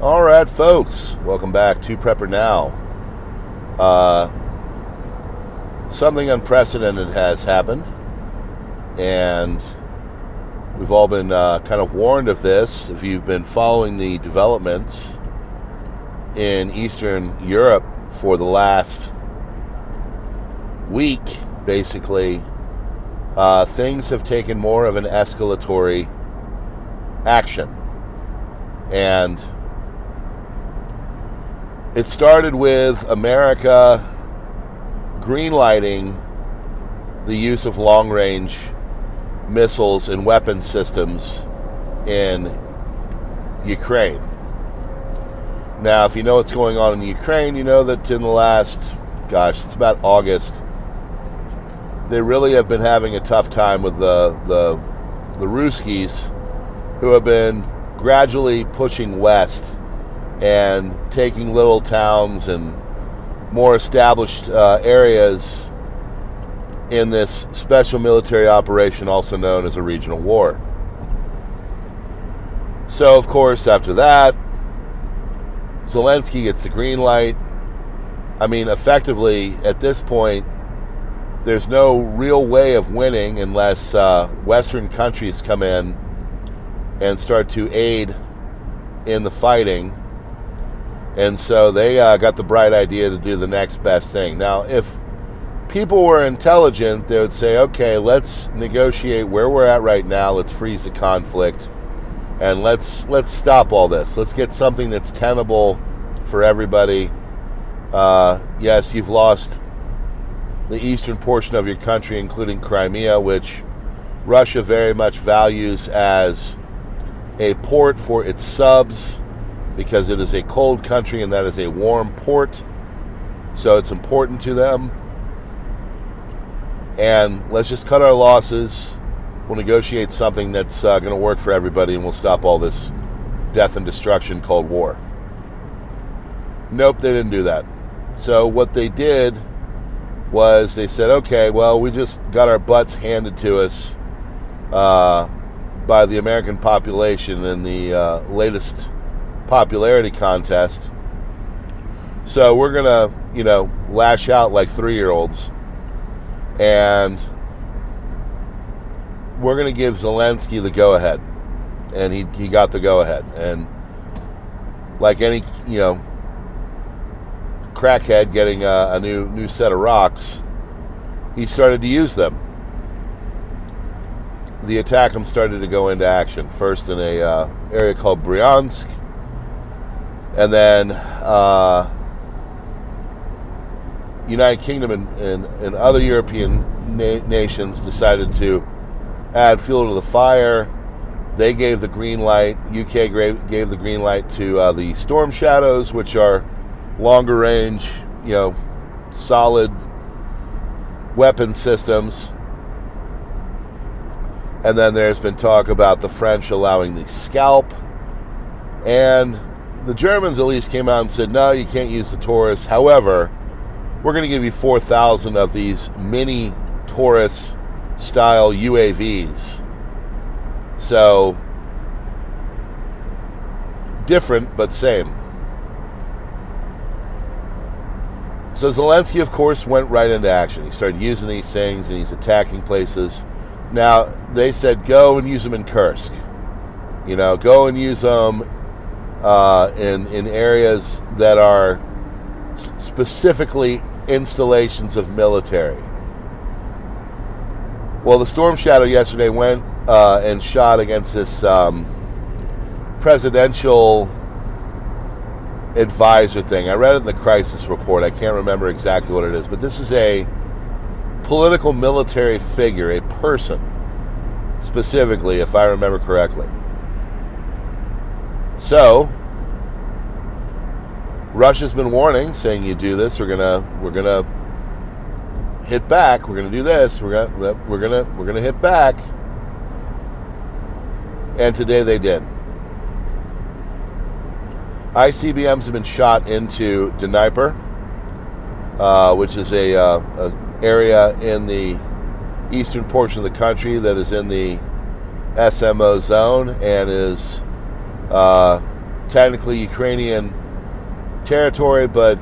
All right, folks, welcome back to PrepperNow. Something unprecedented has happened, and we've all been kind of warned of this. If you've been following the developments in Eastern Europe for the last week, basically, things have taken more of an escalatory action. And it started with America greenlighting the use of long-range missiles and weapon systems in Ukraine. Now, if you know what's going on in Ukraine, you know that in the last, it's about August, they really have been having a tough time with the Ruskies, who have been gradually pushing west and taking little towns and more established areas in this special military operation, also known as a regional war. So, of course, after that, Zelensky gets the green light. I mean, effectively, at this point, there's no real way of winning unless Western countries come in and start to aid in the fighting. And so they got the bright idea to do the next best thing. Now, if people were intelligent, they would say, okay, let's negotiate where we're at right now. Let's freeze the conflict. And let's stop all this. Let's get something that's tenable for everybody. Yes, you've lost the eastern portion of your country, including Crimea, which Russia very much values as a port for its subs, because it is a cold country and that is a warm port. So it's important to them. And let's just cut our losses. We'll negotiate something that's going to work for everybody, and we'll stop all this death and destruction called war. Nope, they didn't do that. So what they did was they said, okay, well, we just got our butts handed to us by the American population in the latest popularity contest. So we're going to, lash out like 3-year-olds. And we're going to give Zelensky the go-ahead. And he got the go-ahead. And like any, crackhead getting a new set of rocks, he started to use them. The attack'em started to go into action, first in a area called Bryansk, and then United Kingdom and other European nations decided to add fuel to the fire. They gave the green light. UK gave the green light to the Storm Shadows, which are longer range, solid weapon systems. And then there's been talk about the French allowing the Scalp. And the Germans at least came out and said, no, you can't use the Taurus. However, we're going to give you 4,000 of these mini Taurus style UAVs. So, different, but same. So Zelensky, of course, went right into action. He started using these things, and he's attacking places. Now, they said, go and use them in Kursk. Go and use them in areas that are specifically installations of military. Well, the Storm Shadow yesterday went and shot against this presidential advisor thing. I read it in the crisis report. I can't remember exactly what it is, but this is a political military figure, a person, specifically, if I remember correctly. So, Russia's been warning, saying, you do this, we're gonna hit back. We're gonna do this. We're gonna hit back. And today they did. ICBMs have been shot into Dnieper, which is a area in the eastern portion of the country that is in the SMO zone and is technically Ukrainian territory, but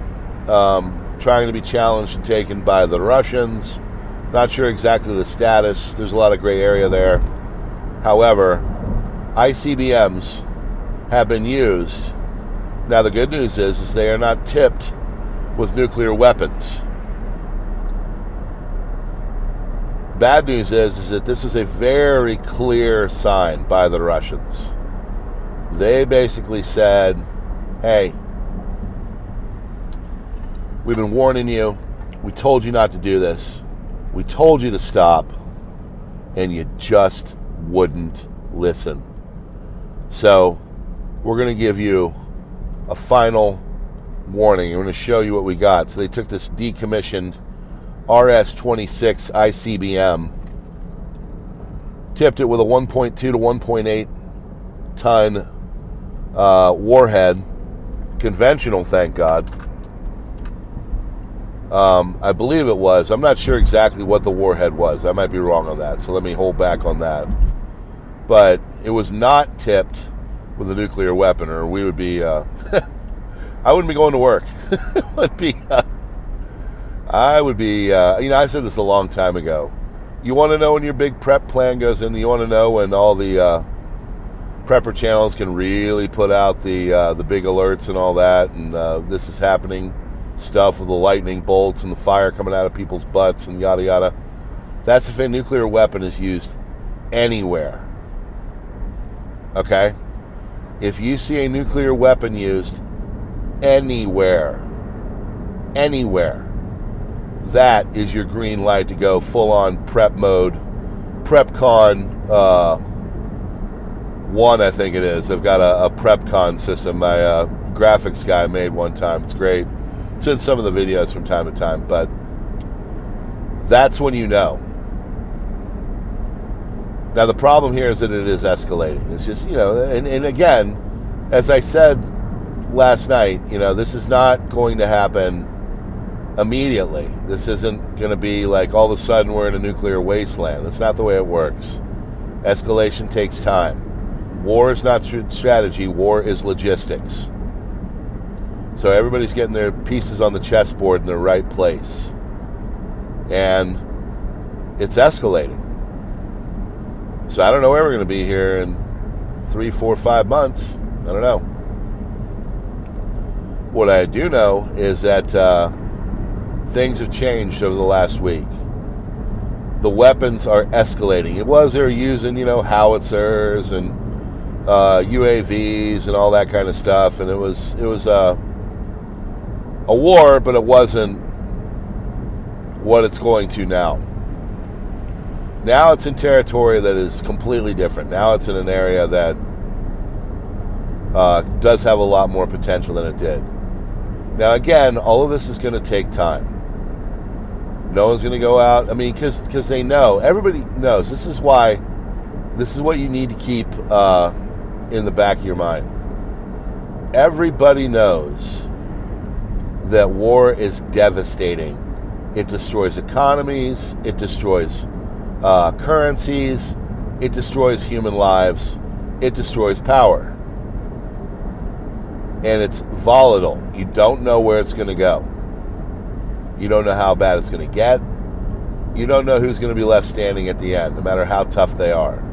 trying to be challenged and taken by the Russians. Not sure exactly the status. There's a lot of gray area there. However, ICBMs have been used. Now, the good news is they are not tipped with nuclear weapons. Bad news is that this is a very clear sign by the Russians. They basically said, hey, we've been warning you. We told you not to do this. We told you to stop, and you just wouldn't listen. So we're going to give you a final warning. We're going to show you what we got. So they took this decommissioned RS-26 ICBM, tipped it with a 1.2 to 1.8 ton warhead, conventional, thank God. I believe it was. I'm not sure exactly what the warhead was. I might be wrong on that, so let me hold back on that. But it was not tipped with a nuclear weapon, or we would be... I wouldn't be going to work. I would be... I said this a long time ago. You want to know when your big prep plan goes in? You want to know when all the prepper channels can really put out the big alerts and all that, and this is happening... stuff with the lightning bolts and the fire coming out of people's butts and yada yada. That's if a nuclear weapon is used anywhere. Okay? If you see a nuclear weapon used anywhere, that is your green light to go full on prep mode. PrepCon 1, I think it is. I've got a PrepCon system my graphics guy made one time. It's great. It's in some of the videos from time to time, but that's when you know. Now, the problem here is that it is escalating. It's just, and again, as I said last night, this is not going to happen immediately. This isn't going to be like all of a sudden we're in a nuclear wasteland. That's not the way it works. Escalation takes time. War is not strategy. War is logistics. So everybody's getting their pieces on the chessboard in the right place. And it's escalating. So I don't know where we're going to be here in 3, 4, 5 months. I don't know. What I do know is that things have changed over the last week. The weapons are escalating. It was they were using, howitzers and UAVs and all that kind of stuff. And it was a war, but it wasn't what it's going to now. Now it's in territory that is completely different. Now it's in an area that does have a lot more potential than it did. Now, again, all of this is going to take time. No one's going to go out. I mean, because they know. Everybody knows. This is what you need to keep in the back of your mind. Everybody knows that war is devastating. It destroys economies, it destroys currencies, it destroys human lives, it destroys power. And it's volatile. You don't know where it's going to go. You don't know how bad it's going to get. You don't know who's going to be left standing at the end, no matter how tough they are.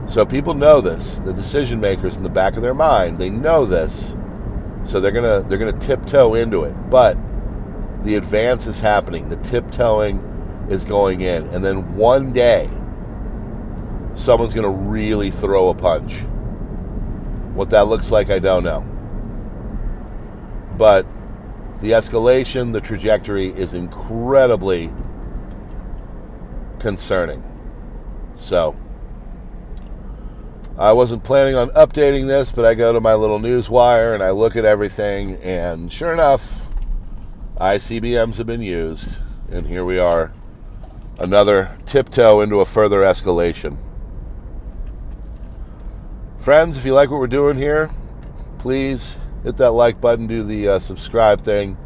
So people know this. The decision makers in the back of their mind, they know this. So they're gonna tiptoe into it. But the advance is happening. The tiptoeing is going in. And then one day, someone's gonna really throw a punch. What that looks like, I don't know. But the escalation, the trajectory is incredibly concerning. So I wasn't planning on updating this, but I go to my little news wire and I look at everything, and sure enough, ICBMs have been used, and here we are, another tiptoe into a further escalation. Friends, if you like what we're doing here, please hit that like button, do the subscribe thing.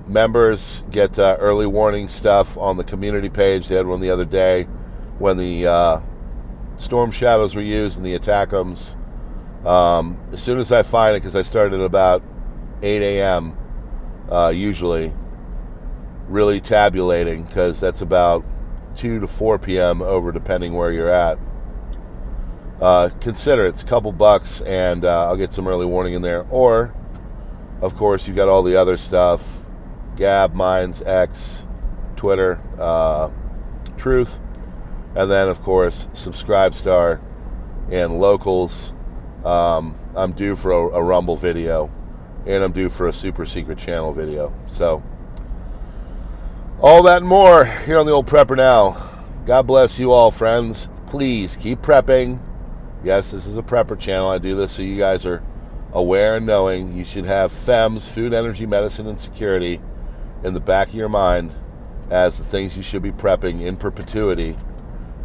Members get early warning stuff on the community page. They had one the other day when the Storm Shadows were used in the attackums. As soon as I find it, because I started at about 8 a.m. Usually, really tabulating, because that's about 2 to 4 p.m. over, depending where you're at. Consider it's a couple bucks, and I'll get some early warning in there. Or, of course, you got all the other stuff: Gab, Minds, X, Twitter, Truth, and then, of course, Subscribestar and Locals. I'm due for a Rumble video, and I'm due for a super secret channel video. So, all that and more here on the old Prepper Now. God bless you all, friends. Please keep prepping. Yes, this is a prepper channel. I do this so you guys are aware and knowing you should have FEMS, food, energy, medicine, and security, in the back of your mind as the things you should be prepping in perpetuity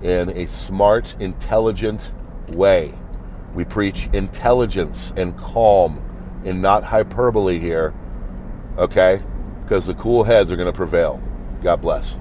in a smart, intelligent way. We preach intelligence and calm and not hyperbole here, okay? Because the cool heads are going to prevail. God bless.